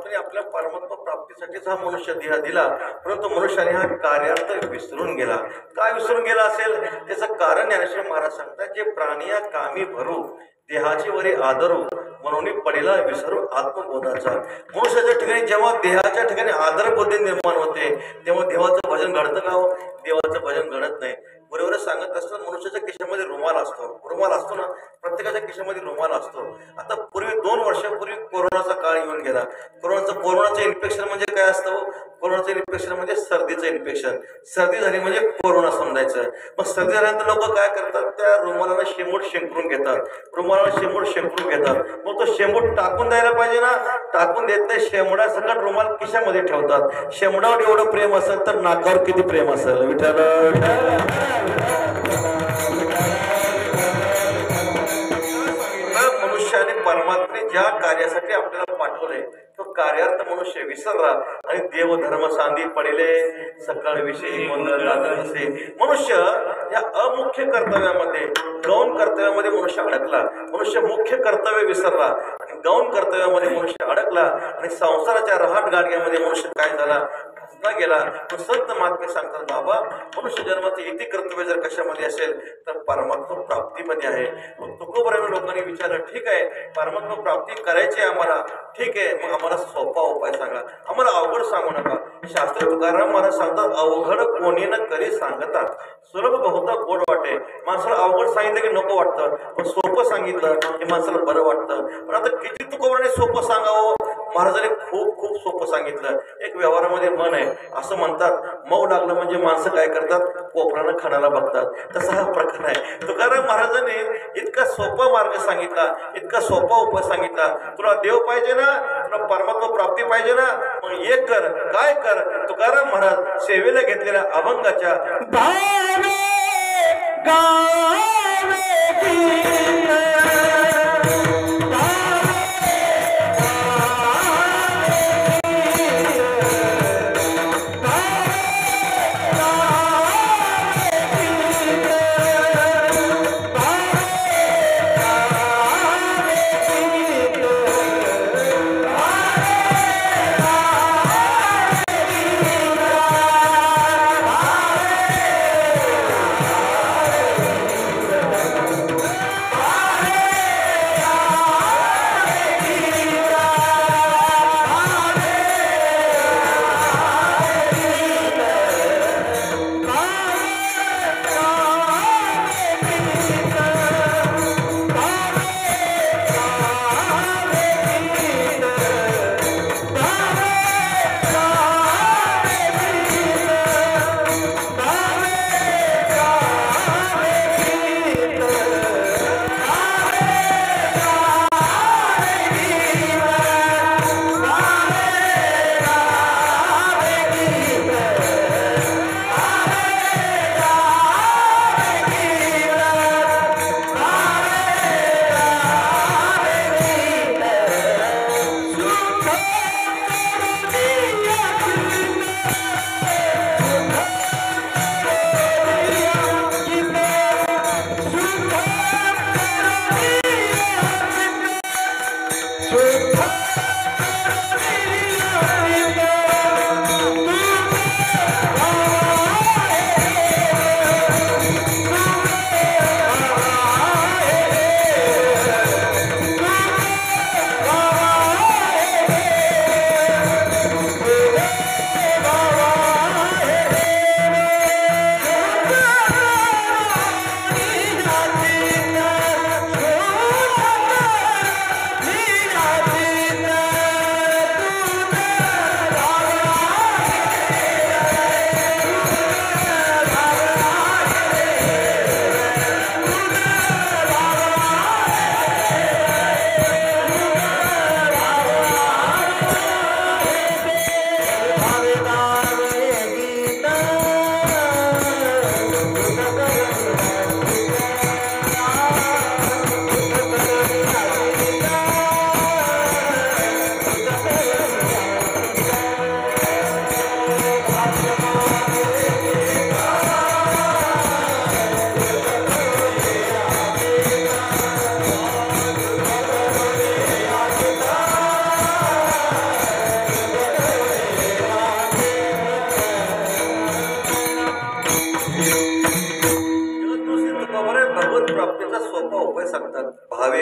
परमात्म्याने आपल्या परमात्मा प्राप्तीसाठीच हा मनुष्य देह दिला, परंतु मनुष्याने हा कार्यार्थ विसरून गेला. काय विसरून गेला असेल त्याचं कारण ज्ञानेश्वर महाराज सांगतात, जे प्राणी या कामी भरू देहाची वरी आदरू म्हणून पडेला विसरू आत्मबोधाचा. मनुष्याच्या ठिकाणी जेव्हा देहाच्या ठिकाणी आदरबुद्धी निर्माण होते तेव्हा देवाचं भजन घडतं का हो? देवाचं भजन घडत नाही. बरोबर सांगत असताना मनुष्याच्या खिशामध्ये रुमाल असतो. रुमाल असतो ना, प्रत्येकाच्या खिशामध्ये रुमाल असतो. आता पूर्वी 2 वर्षापूर्वी कोरोनाचा काळ येऊन गेला. कोरोनाचं इन्फेक्शन म्हणजे काय असतं? कोरोनाचं इन्फेक्शन म्हणजे सर्दीचं इन्फेक्शन. सर्दी झाली म्हणजे कोरोना समजायचं. मग सर्दी झाल्यानंतर लोक काय करतात, त्या रुमालाला शेंबूड शेंकरून घेतात. रुमालाला शेंबूड शेंकरून घेतात. मग तो शेंबूड टाकून द्यायला पाहिजे ना, टाकून देत नाही. शेंबडा सकट रुमाल खिशामध्ये ठेवतात. शेंबडावर एवढं प्रेम असेल तर नाकावर किती प्रेम असेल? विठ्ठल मनुष्याने परमात्म्याने ज्या कार्यासाठी आपल्याला पाठवले तो कार्यार्थ मनुष्य विसरला आणि देवधर्म सांधी पडले सकाळ विषयी मनुष्य या अमुख्य कर्तव्यामध्ये गौण कर्तव्यामध्ये मनुष्य अडकला. मनुष्य मुख्य कर्तव्य विसरला आणि गौण कर्तव्यामध्ये मनुष्य अडकला आणि संसाराच्या रहाट गाडग्यामध्ये मनुष्य काय झाला, गेला. संत महात्मे सांगतात, बाबा मनुष्य जन्माचे इति कर्तव्य जर कशामध्ये असेल तर परमात्मा प्राप्तीमध्ये आहे. मग तुकोबरावी लोकांनी विचारलं, ठीक आहे परमात्मा प्राप्ती करायची आम्हाला, ठीक आहे मग आम्हाला सोपा उपाय सांगा, आम्हाला अवघड सांगू नका. शास्त्र तुकाराम महाराज सांगतात, अवघड कोणी न करी सांगतात सुलभ बहुता गोड वाटे. माणसाला अवघड सांगितलं की नको वाटतं, पण सोपं सांगितलं की माणसाला बरं वाटतं. पण आता किती तुकोबराने सोपं सांगावं? महाराजांनी खूप खूप सोपं सांगितलं. एक व्यवहारामध्ये मन आहे, असं म्हणतात मऊ लागलं म्हणजे माणसं काय करतात, कोपरानं खाण्याला बघतात. तसा हा प्रकार आहे. तुकाराम महाराजांनी इतका सोपा मार्ग सांगितला, इतका सोपा उपाय सांगितला. तुला देव पाहिजे ना, तुला परमात्मा प्राप्ती पाहिजे ना, मग एक कर. काय कर? तुकाराम महाराज सेवेला घेतलेल्या अभंगाच्या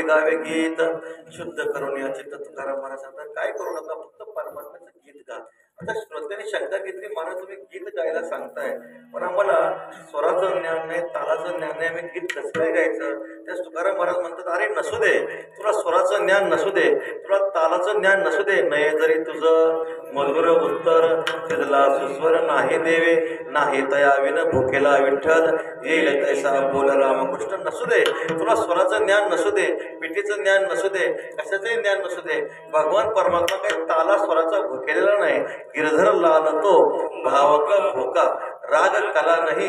गावे गीत शुद्ध करून या चित्त तुकाराम महाराज सांगतात काय करू नका फक्त परमात्म्याचं गीत गा. आता श्रोत्याने शंका घेतली महाराज तुम्ही गीत गायला सांगताय पण आम्हाला स्वराचं ज्ञान नाही तालाचं ज्ञान नाही आम्ही गीत कसं काय गायचं. त्यास तुकाराम महाराज म्हणतात अरे नसू दे तुला स्वराचं ज्ञान नसू दे तुला तालाचं ज्ञान नसू दे नये जरी तुझं मधुर उत्तर तिथला सुस्वर नाही देवे नाही तया विन भुकेला विठ्ठल येईल तैसा बोल रामकृष्ण. नसू दे तुला स्वराचं ज्ञान नसू दे पिठीचं ज्ञान नसू दे कशाचंही ज्ञान नसू दे भगवान परमात्मा काही ताला स्वराचा भुकेलेला नाही. गिरधर लालतो भावक भोका राग कला नाही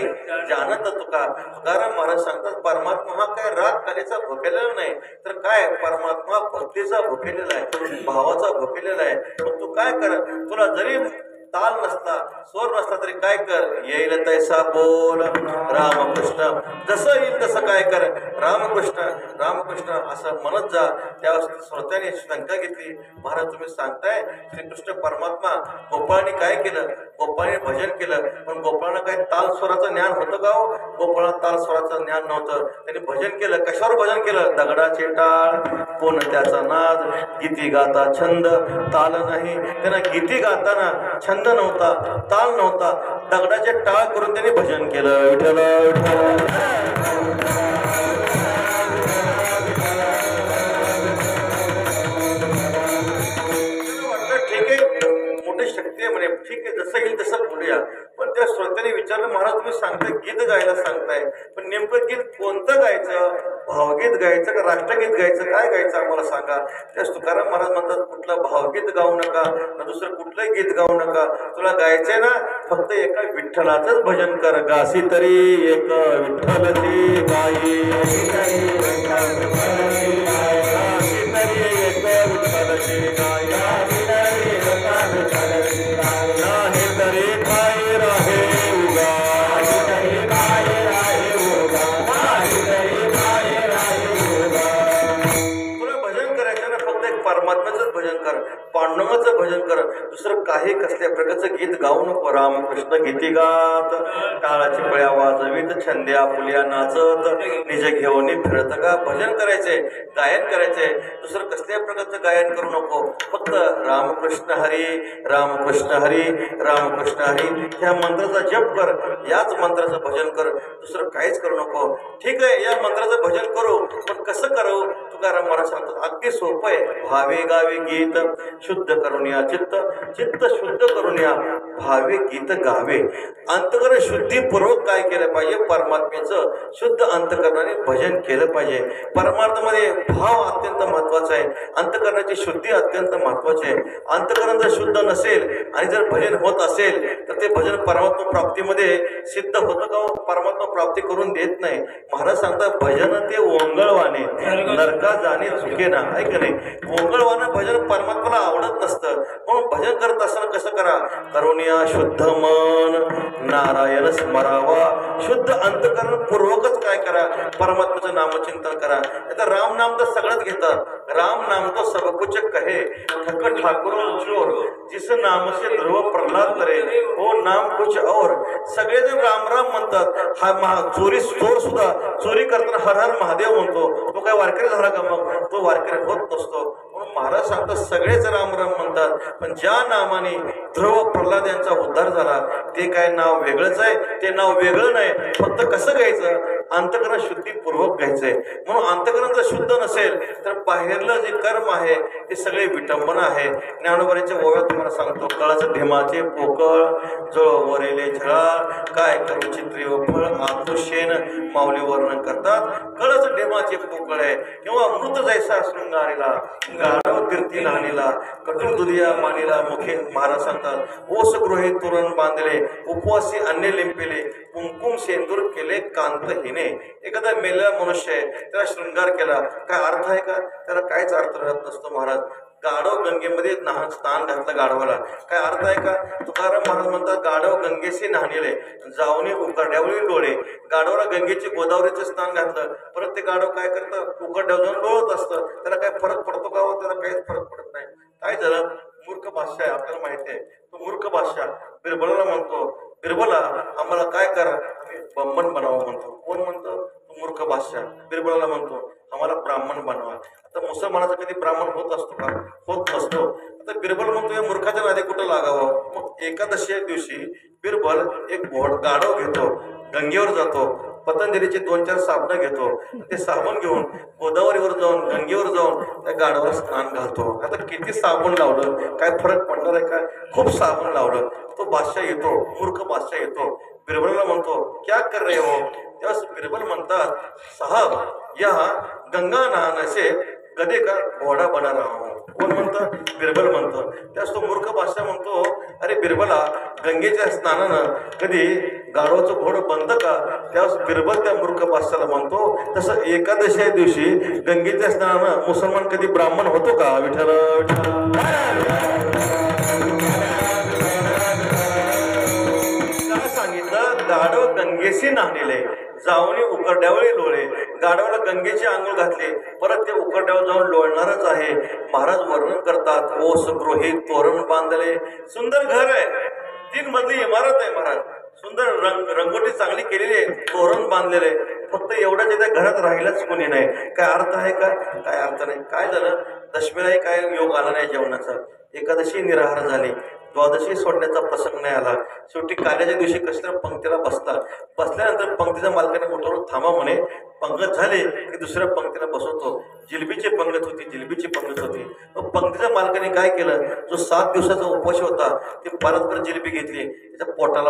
जानत तुका. तुकाराम महाराज सांगतात परमात्मा हा काय राग कलेचा भुकेलेला नाही तर काय परमात्मा भक्तीचा भुकेलेला आहे भावाचा भुकेलेला आहे. मग तू काय कर तुला जरी ताल नसला स्वर नसला तरी काय कर येईल तैसा बोल रामकृष्ण. जसं येईल तसं काय कर रामकृष्ण रामकृष्ण असं म्हणत जा. त्यावेळेस श्रोत्याने शंका घेतली महाराज तुम्ही सांगताय श्रीकृष्ण परमात्मा गोपाळाने काय केलं गोपाळाने भजन केलं पण गोपाळानं काय ताल स्वराचं ज्ञान होतं का हो. गोपाळाला ताल स्वराचं ज्ञान नव्हतं त्यांनी भजन केलं कशावर भजन केलं दगडाचे टाळ कोण त्याचा नाद गीती गाता छंद ताल नाही. त्यांना गीती गाताना छंद नव्हता ताल नव्हता दगडाचे टाळ करून त्यांनी भजन केलं विठ्ठल विठ्ठल. ठीक आहे मोठी शक्ती आहे म्हणे ठीक आहे जसं येईल तसं बोलूया. पण त्या श्रोत्याने विचारलं महाराज तुम्ही सांगताय गीत गायला सांगताय पण नेमकं गीत कोणतं गायचं भावगीत गायचं का राष्ट्रगीत गायचं काय गायचं आम्हाला सांगा. त्या तुकाराम महाराज म्हणतात कुठलं भावगीत गाऊ नका ना दुसरं कुठलंही गीत गाऊ नका तुला गायचंय ना फक्त एका विठ्ठलाचंच भजन कर. गासी तरी एक विठ्ठलची गाई नाही तरी काय राहे उगा तुला भजन करायचं ना फक्त एक परमात्म्याचंच भजन कर पांडुरंगाचं भजन कर दुसरं काही कसल्या प्रकारचं गीत गाऊ नको. रामकृष्ण गीती गात टाळाची पळ्या वाजवीत छंद्या फुल्या नाचत निज घेऊन फिरत का. भजन करायचंय गायन करायचंय दुसरं कसल्या प्रकारचं गायन करू नको फक्त रामकृष्ण हरी रामकृष्ण हरी रामकृष्ण हरी ह्या मंत्राचा जप कर याच मंत्राचं भजन कर दुसरं काहीच करू नको. ठीक आहे या मंत्राचं भजन करू पण कसं करू तुकाराम महाराज सांगतात अगदी सोपं आहे. भावे गावे गीत शुद्ध करून या चित्त चित्त शुद्ध करून या भावे गीत गावे. अंतकरण शुद्धीपूर्वक काय केलं पाहिजे परमात्म्याचं शुद्ध अंतकरणाने भजन केलं पाहिजे. परमार्थामध्ये भाव अत्यंत महत्वाचा आहे अंतकरणाची शुद्धी अत्यंत महत्वाची आहे. अंतकरण जर शुद्ध नसेल आणि जर भजन होत असेल तर ते भजन परमात्मा प्राप्तीमध्ये सिद्ध होतं का परमात्मा प्राप्ती करून देत नाही. महाराज सांगतात भजन ते ओंगळवाने नरका जाणे चुके ना ऐक नाही. ओंगळवानं भजन परमात्माला आवडत नसतं म्हणून भजन करत असताना कसं करा करुणिया शुद्ध मन नारायण स्मरावा. शुद्ध अंतकरण पूर्वकच काय करा परमात्म्याचं नामचिंतन करा. आता राम नाम तर सगळंच घेतात राम नाम तो सब कुछ कहे ठक ठाकुर चोर जिस नाम से ध्रुव प्रल्हाद करे हो नाम कुछ और. सगळेजण राम राम म्हणतात हा चोरी चोर सुद्धा चोरी करताना हर हर महादेव म्हणतो तो काय वारकरी झाला का मग तो वारकरी होत नसतो. म्हणून महाराज सांगतात सगळेच राम राम म्हणतात पण ज्या नामाने ध्रुव प्रल्हाद यांचा उद्धार झाला ते काय नाव वेगळंच आहे ते नाव वेगळं नाही फक्त कसं घ्यायचं अंतकरण शुद्धीपूर्वक घ्यायचंय. म्हणून अंतकरण जर शुद्ध नसेल तर बाहेरलं जे कर्म आहे ते सगळे विटंबना आहे. ज्ञानोबाच्या ओव्यात तुम्हाला सांगतो कळच ढेमाचे पोकळ जळ वरेले झळाळ काय करू चित्री व फळ आतुशेन माऊली वर्णन करतात. कळच ढेमाचे पोकळ आहे किंवा मृत जैसा शृंगारीला गाढव कीर्ती लहानीला कटू दुधिया मानीला मुखे. महाराज सांगतात ओस गृहे तोरण बांधले उपवासी अन्य लिंपिले कुंकुम सेंदूर केले कांतहीने. एखादा मेलेला मनुष्य आहे त्याला शृंगार केला काय अर्थ आहे का त्याला काहीच अर्थ राहत नसतो. महाराज गाढव गंगेमध्ये स्नान घातलं गाढवाला काय अर्थ आहे का. तुकाराम महाराज म्हणतात गाढव गंगेशी न्हाणीले जाऊन उकरड्यावरील डोळे. गाढवाला गंगेची गोदावरीचं स्नान घातलं परत ते गाढव काय करतं उकरड्यावर जाऊन डोळत असतं त्याला काय फरक पडतो का त्याला काहीच फरक पडत नाही. काय झालं मूर्ख बादशाह आहे आपल्याला माहिती आहे तो मूर्ख बादशाह बिरबलाला म्हणतो बिरबला आम्हाला काय करा आम्ही बंबन बनावं म्हणतो. कोण म्हणतो मूर्ख बादशाह बिरबलाला म्हणतो आम्हाला ब्राह्मण बनवा. आता मुसलमानाचा कधी ब्राह्मण होत असतो का? होत नसतो. आता बिरबल म्हणतो या मूर्खाच्या नादी कुठं लागावं. मग एकादशी दिवशी बिरबल एक गाढव घेतो, गंगेवर जातो, पतंजलीचे 2-4 साबण घेतो, ते साबण घेऊन गोदावरीवर जाऊन गंगेवर जाऊन त्या गाढवाला स्नान घालतो. आता किती साबण लावलं काय फरक पडणार आहे का? खूप साबण लावलं. तो बादशाह येतो, मूर्ख बादशाह येतो, बिरबलला म्हणतो क्या कर रहे हो. तेव्हा बिरबल म्हणतात साहब यहाँ गंगा नहाने से गधे का घोडा बना रहा हूं. कोण म्हणतं? बिरबल म्हणतं. त्यास तो मूर्ख बादशाह म्हणतो अरे बिरबला, गंगेच्या स्नानानं कधी गाढवाचं घोडं बनतं का? त्यावेळेस बिरबल त्या मूर्ख बादशाला म्हणतो तसं एकादशी दिवशी गंगेच्या स्नानानं मुसलमान कधी ब्राह्मण होतो का? विठ्ठल काय सांगितलं? गाढव गंगेशी नाहलेले, जाऊन उकरड्यावळी लोळे. गाढवाला गंगेची आंघोळ घातली, परत ते उकरड्यावर जाऊन लोळणारच आहे. महाराज वर्णन करतात ओस गृहीत तोरण बांधले. सुंदर घर आहे, 3 मजली इमारत आहे महाराज, सुंदर रंगोटी चांगली केलेली आहे, तोरण बांधलेले. फक्त एवढ्याच त्या घरात राहिलाच कोणी नाही. काय अर्थ आहे का? काय अर्थ नाही. काय झालं? दशमीलाही काय योग आला नाही जेवणाचा, एकादशी निराहार झाली, द्वादशी सोडण्याचा प्रसंग नाही आला. शेवटी कार्याच्या दिवशी कसल्या पंक्तीला बसल्यानंतर पंक्तीच्या मालकाने मोठ्यावर थांबा म्हणे. पंगत झाले की दुसऱ्या पंक्तीला बसवतो. जिलबीची पंगत होती. मग पंक्तीच्या मालकाने काय केलं? जो 7 दिवसाचा उपवास होता ते परत जिलबी घेतली, त्याच्या पोटाला